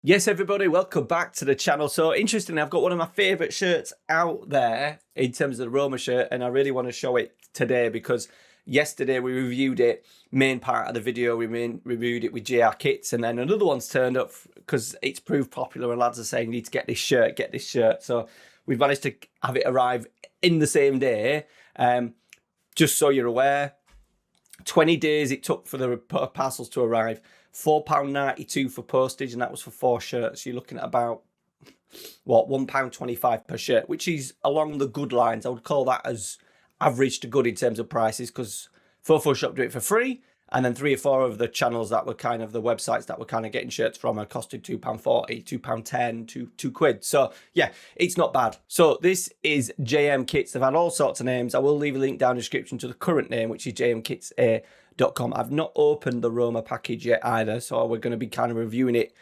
Yes, everybody, welcome back to the channel. So interestingly, I've got one of my favourite shirts out there in terms of the Roma shirt, and I really want to show it today because yesterday we reviewed it, main part of the video, we reviewed it with JR Kits, and then another one's turned up because it's proved popular and lads are saying, you need to get this shirt, get this shirt. So we've managed to have it arrive in the same day. Just so you're aware, 20 days it took for the parcels to arrive. £4.92 for postage, and that was for 4 shirts. You're looking at about, what, £1.25 per shirt, which is along the good lines. I would call that as average to good in terms of prices, because Fofoshop do it for free, and then 3 or 4 of the channels that were kind of the websites that were kind of getting shirts from are costed £2.40, £2.10, £2. So yeah, it's not bad. So this is JM Kits. They've had all sorts of names. I will leave a link down in the description to the current name, which is jmkitsa.com. I've not opened the Roma package yet either, so we're going to be kind of reviewing it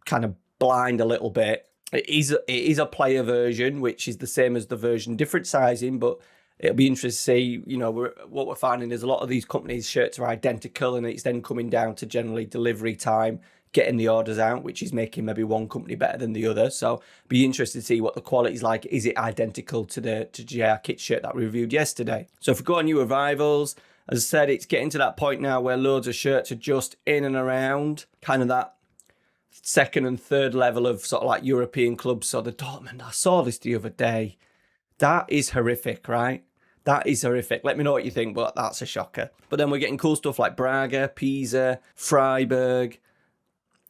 kind of blind a little bit. It is a player version, which is the same as the version, different sizing, but it'll be interesting to see, you know, what we're finding is a lot of these companies' shirts are identical, and it's then coming down to generally delivery time, getting the orders out, which is making maybe one company better than the other. So be interested to see what the quality is like. Is it identical to the JR Kit shirt that we reviewed yesterday? So if we go on new arrivals, as I said, it's getting to that point now where loads of shirts are just in and around kind of that second and third level of sort of like European clubs. So the Dortmund, I saw this the other day. That is horrific, right? That is horrific. Let me know what you think, but that's a shocker. But then we're getting cool stuff like Braga, Pisa, Freiburg,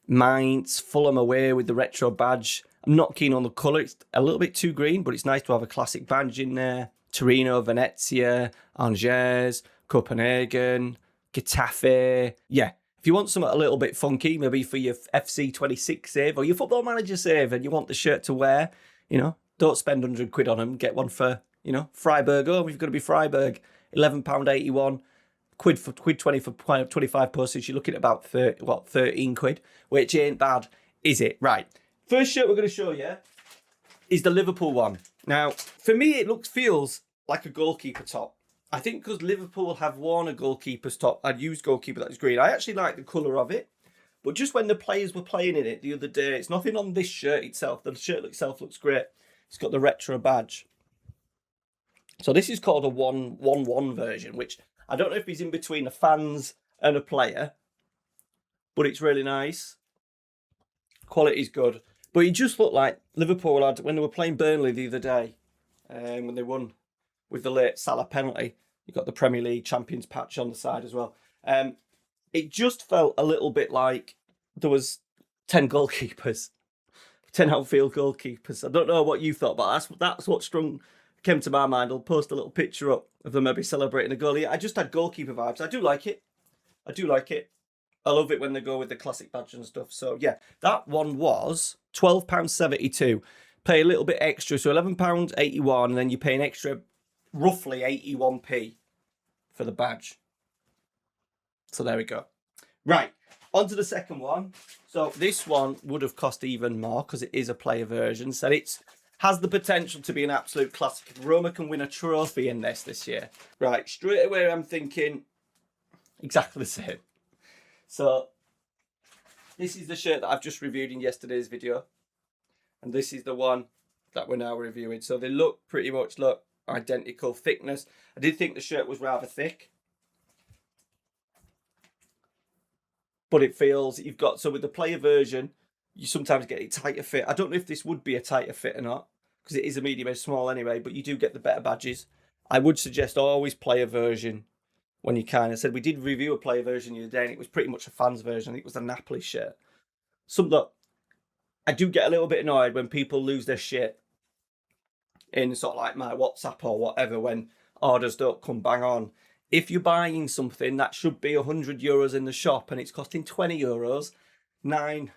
Mainz, Fulham away with the retro badge. I'm not keen on the colour. It's a little bit too green, but it's nice to have a classic badge in there. Torino, Venezia, Angers, Copenhagen, Getafe. Yeah, if you want something a little bit funky, maybe for your FC26 save or your Football Manager save, and you want the shirt to wear, you know, don't spend £100 on them. Get one for, you know, Freiburg. Oh, we've got to be Freiburg. £11.81. Quid 20 for 25 postage. You're looking at about 13 quid, which ain't bad, is it? Right. First shirt we're going to show you is the Liverpool one. Now, for me, it feels like a goalkeeper top. I think because Liverpool have worn a goalkeeper's top, I'd used goalkeeper that was green. I actually like the colour of it, but just when the players were playing in it the other day, it's nothing on this shirt itself. The shirt itself looks great. It's got the retro badge. So this is called a 1-1-1 version, which I don't know if he's in between a fans and a player, but it's really nice. Quality's good. But he just looked like Liverpool had, when they were playing Burnley the other day, when they won with the late Salah penalty. You got the Premier League Champions patch on the side as well. It just felt a little bit like there was 10 goalkeepers, 10 outfield goalkeepers. I don't know what you thought, but that's what came to my mind. I'll post a little picture up of them maybe celebrating a goal. I just had goalkeeper vibes. I do like it. I love it when they go with the classic badge and stuff. So yeah, that one was £12.72. Pay a little bit extra, so £11.81, and then you pay an extra roughly 81p for the badge. So there we go. Right, on to the second one. So this one would have cost even more because it is a player version. So it has the potential to be an absolute classic. Roma can win a trophy in this year. Right, straight away I'm thinking exactly the same. So this is the shirt that I've just reviewed in yesterday's video, and this is the one that we're now reviewing. So they pretty much look identical. Thickness, I did think the shirt was rather thick, but it feels you've got, so with the player version you sometimes get a tighter fit. I don't know if this would be a tighter fit or not because it is a medium and small anyway, but you do get the better badges. I would suggest always player version when you can. I said we did review a player version the other day, and it was pretty much a fans version. It was the Napoli shirt. That I do get a little bit annoyed when people lose their shit in sort of like my WhatsApp or whatever when orders don't come bang on. If you're buying something that should be €100 in the shop and it's costing €20, nine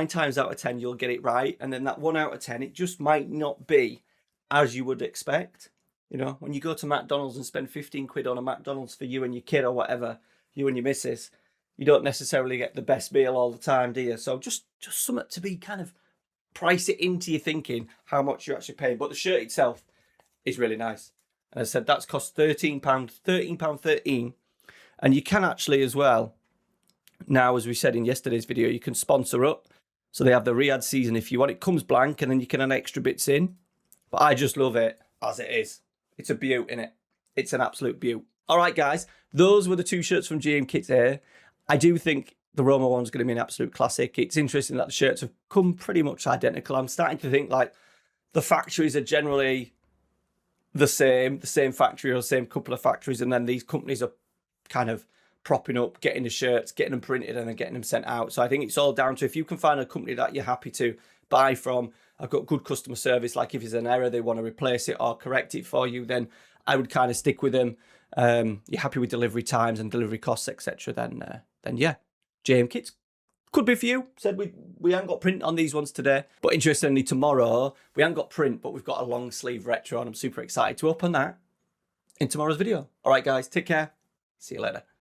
times out of 10 you'll get it right, and then that 1 out of 10 it just might not be as you would expect. You know, when you go to McDonald's and spend 15 quid on a McDonald's for you and your kid or whatever, you and your missus, you don't necessarily get the best meal all the time, do you? So just something to be kind of price it into your thinking how much you're actually paying. But the shirt itself is really nice. And I said that's cost £13. And you can actually as well, now as we said in yesterday's video, you can sponsor up. So they have the Riyadh season if you want. It comes blank and then you can add extra bits in. But I just love it as it is. It's a beaut, innit? It's an absolute beaut. All right, guys. Those were the 2 shirts from GM Kits here. I do think the Roma one's going to be an absolute classic. It's interesting that the shirts have come pretty much identical. I'm starting to think like the factories are generally the same factory or the same couple of factories, and then these companies are kind of propping up, getting the shirts, getting them printed, and then getting them sent out. So I think it's all down to if you can find a company that you're happy to buy from, I've got good customer service, like if there's an error, they want to replace it or correct it for you, then I would kind of stick with them. You're happy with delivery times and delivery costs, etc., then yeah, JM Kits could be for you. Said we haven't got print on these ones today, but interestingly tomorrow we haven't got print, but we've got a long sleeve retro, and I'm super excited to open that in tomorrow's video. All right, guys, take care. See you later.